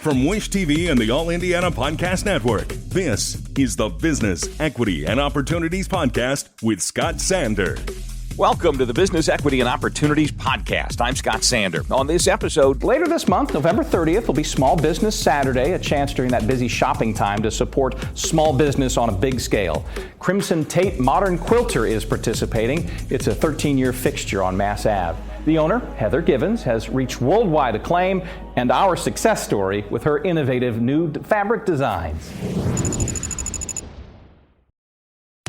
From Wish TV and the All Indiana Podcast Network, this is the Business, Equity, and Opportunities Podcast with Scott Sander. Welcome to the Business, Equity, and Opportunities Podcast. I'm Scott Sander. On this episode, later this month, November 30th, will be Small Business Saturday, a chance during that busy shopping time to support small business on a big scale. Crimson Tate Modern Quilter is participating. It's a 13-year fixture on Mass Ave. The owner, Heather Givens, has reached worldwide acclaim, and our success story with her innovative new fabric designs.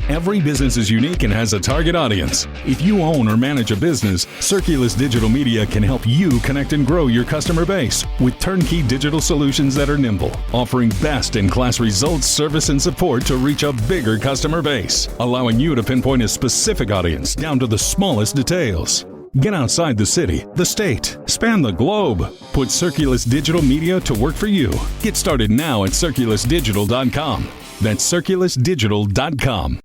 Every business is unique and has a target audience. If you own or manage a business, Circulus Digital Media can help you connect and grow your customer base with turnkey digital solutions that are nimble, offering best-in-class results, service, and support to reach a bigger customer base, allowing you to pinpoint a specific audience down to the smallest details. Get outside the city, the state, span the globe. Put Circulus Digital Media to work for you. Get started now at circulusdigital.com. That's circulusdigital.com.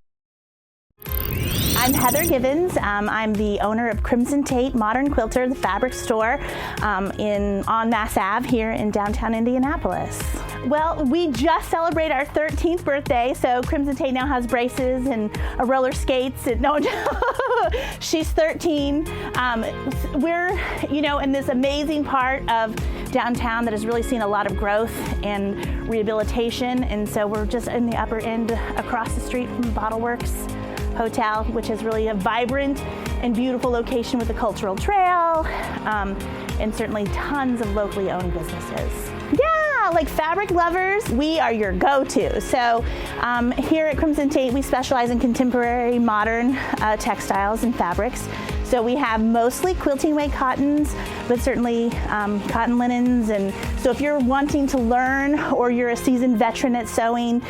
I'm Heather Givens. I'm the owner of Crimson Tate Modern Quilter, the fabric store on Mass Ave here in downtown Indianapolis. Well, we just celebrate our 13th birthday, so Crimson Tate now has braces and roller skates. She's 13. We're, in this amazing part of downtown that has really seen a lot of growth and rehabilitation, and so we're just in the upper end across the street from Bottle Works Hotel, which is really a vibrant and beautiful location with a cultural trail, and certainly tons of locally owned businesses. Yeah, like fabric lovers, we are your go-to. So here at Crimson Tate, we specialize in contemporary, modern textiles and fabrics. So we have mostly quilting weight cottons, but certainly cotton linens. And so if you're wanting to learn or you're a seasoned veteran at sewing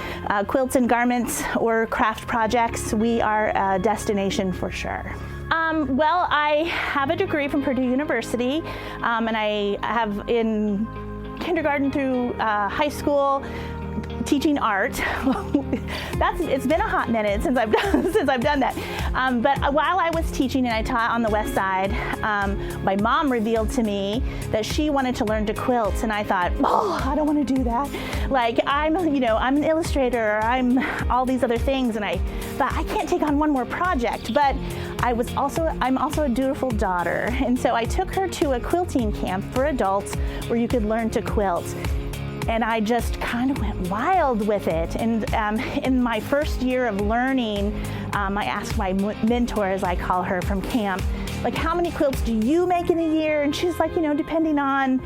quilts and garments or craft projects, we are a destination for sure. Well, I have a degree from Purdue University, and I have in kindergarten through high school teaching art. It's been a hot minute since I've done that. But while I was teaching and I taught on the West Side, my mom revealed to me that she wanted to learn to quilt, and I thought, I don't want to do that. Like I'm an illustrator, I'm all these other things, and I thought I can't take on one more project. But I'm also a dutiful daughter, and so I took her to a quilting camp for adults where you could learn to quilt. And I just kind of went wild with it. And in my first year of learning, I asked my mentor, as I call her, from camp, like, how many quilts do you make in a year? And she's like, depending on,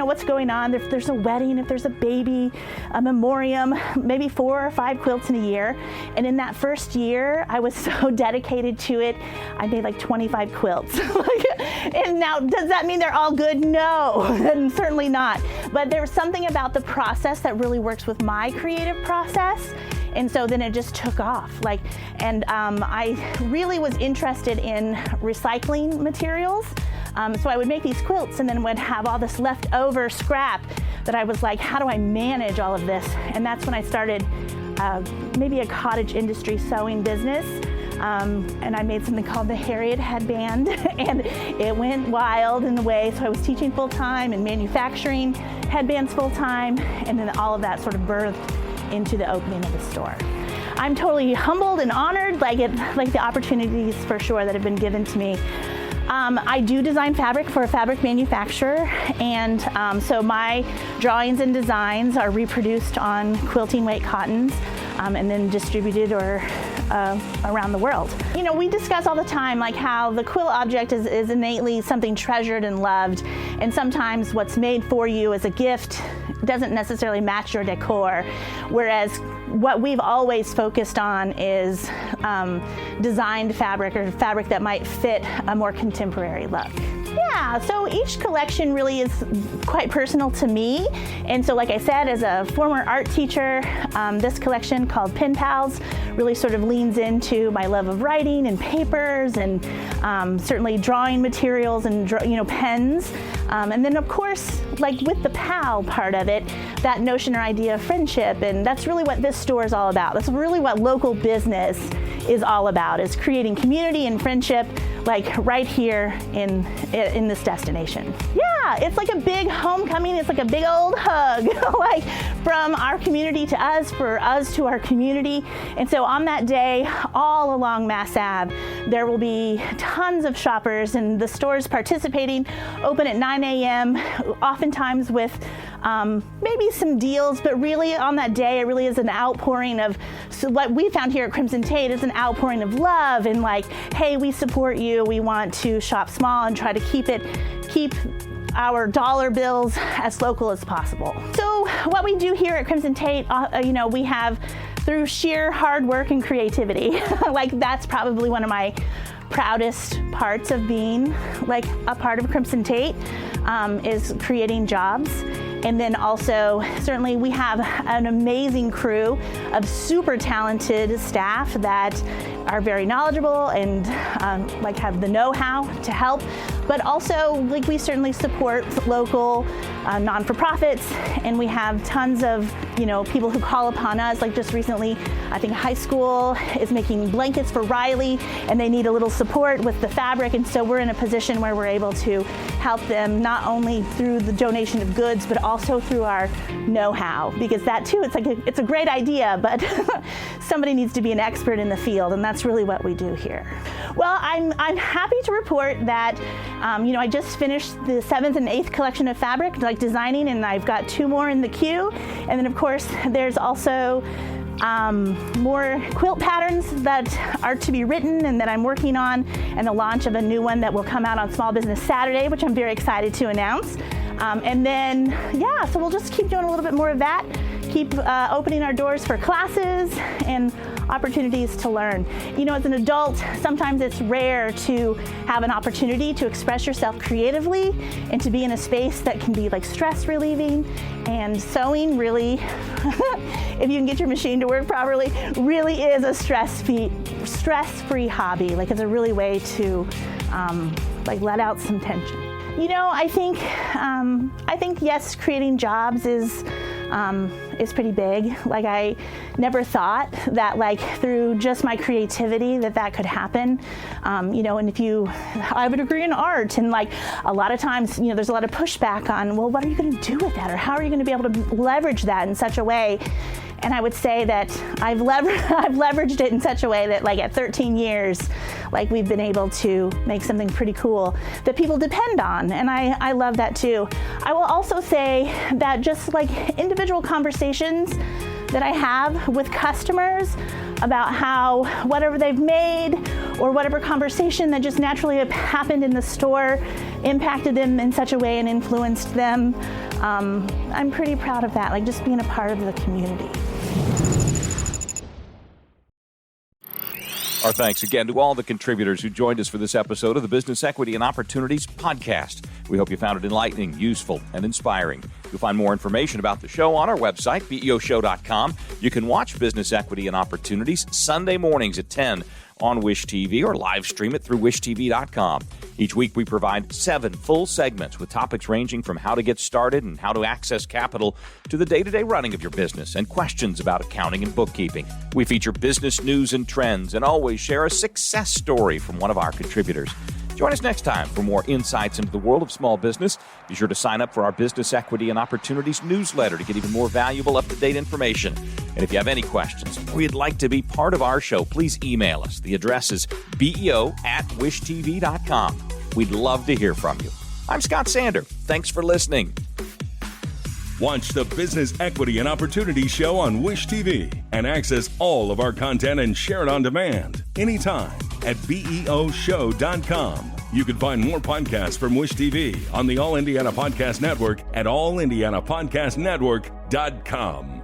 what's going on. If there's a wedding, if there's a baby, a memoriam, maybe 4 or 5 quilts in a year. And in that first year, I was so dedicated to it, I made like 25 quilts. And now, does that mean they're all good? No, and certainly not. But there's something about the process that really works with my creative process. And so then it just took off. I really was interested in recycling materials. So I would make these quilts and then would have all this leftover scrap that I was like, how do I manage all of this? And that's when I started maybe a cottage industry sewing business. And I made something called the Harriet headband, and it went wild in a way. So I was teaching full-time and manufacturing headbands full-time, and then all of that sort of birthed into the opening of the store. I'm totally humbled and honored, like the opportunities for sure that have been given to me. I do design fabric for a fabric manufacturer, and so my drawings and designs are reproduced on quilting weight cottons and then distributed or around the world. We discuss all the time like how the quilt object is innately something treasured and loved, and sometimes what's made for you as a gift doesn't necessarily match your decor, whereas what we've always focused on is designed fabric or fabric that might fit a more contemporary look. Yeah, so each collection really is quite personal to me. And so like I said, as a former art teacher, this collection called Pen Pals really sort of leans into my love of writing and papers and certainly drawing materials and pens. And then of course, like with the pal part of it, that notion or idea of friendship, and that's really what this store is all about. That's really what local business is all about, is creating community and friendship like right here in this destination. Yeah, it's like a big homecoming. It's like a big old hug, like from our community to us, for us to our community. And so on that day, all along Mass Ave, there will be tons of shoppers and the stores participating, open at 9 a.m., oftentimes with maybe some deals, but really on that day, it really is an outpouring of, so what we found here at Crimson Tate is an outpouring of love and like, hey, we support you. We want to shop small and try to keep our dollar bills as local as possible. So what we do here at Crimson Tate, we have, through sheer hard work and creativity, like that's probably one of my proudest parts of being like a part of Crimson Tate, is creating jobs. And then also, certainly we have an amazing crew of super talented staff that are very knowledgeable and like have the know-how to help. But also, like we certainly support local non-for-profits, and we have tons of people who call upon us. Like just recently, I think high school is making blankets for Riley, and they need a little support with the fabric, and so we're in a position where we're able to help them not only through the donation of goods, but also through our know-how, because that too, it's a great idea, but somebody needs to be an expert in the field, and that's really what we do here. Well, I'm happy to report that I just finished the 7th and 8th collection of fabric, like designing, and I've got 2 more in the queue. And then of course there's also more quilt patterns that are to be written and that I'm working on, and the launch of a new one that will come out on Small Business Saturday, which I'm very excited to announce. And then, so we'll just keep doing a little bit more of that, keep opening our doors for classes and opportunities to learn. As an adult, sometimes it's rare to have an opportunity to express yourself creatively and to be in a space that can be like stress relieving. And sewing really, if you can get your machine to work properly, really is a stress-free hobby. Like it's a really way to let out some tension. I think yes, creating jobs is pretty big. Like I never thought that through just my creativity that could happen. And I have a degree in art, and a lot of times, there's a lot of pushback on, well, what are you going to do with that? Or how are you going to be able to leverage that in such a way? And I would say that I've leveraged it in such a way that at 13 years, we've been able to make something pretty cool that people depend on. And I love that too. I will also say that just individual conversations that I have with customers about how whatever they've made or whatever conversation that just naturally happened in the store impacted them in such a way and influenced them. I'm pretty proud of that, just being a part of the community. Our thanks again to all the contributors who joined us for this episode of the Business Equity and Opportunities podcast. We hope you found it enlightening, useful, and inspiring. You'll find more information about the show on our website, BEOshow.com. You can watch Business Equity and Opportunities Sunday mornings at 10 on Wish TV or live stream it through wishtv.com. Each week we provide 7 full segments with topics ranging from how to get started and how to access capital to the day-to-day running of your business and questions about accounting and bookkeeping. We feature business news and trends and always share a success story from one of our contributors. Join us next time for more insights into the world of small business. Be sure to sign up for our Business Equity and Opportunities newsletter to get even more valuable, up-to-date information. And if you have any questions or you'd like to be part of our show, please email us. The address is beo@wishtv.com. We'd love to hear from you. I'm Scott Sander. Thanks for listening. Watch the Business Equity and Opportunity Show on Wish TV and access all of our content and share it on demand anytime at BEOshow.com. You can find more podcasts from Wish TV on the All Indiana Podcast Network at allindianapodcastnetwork.com.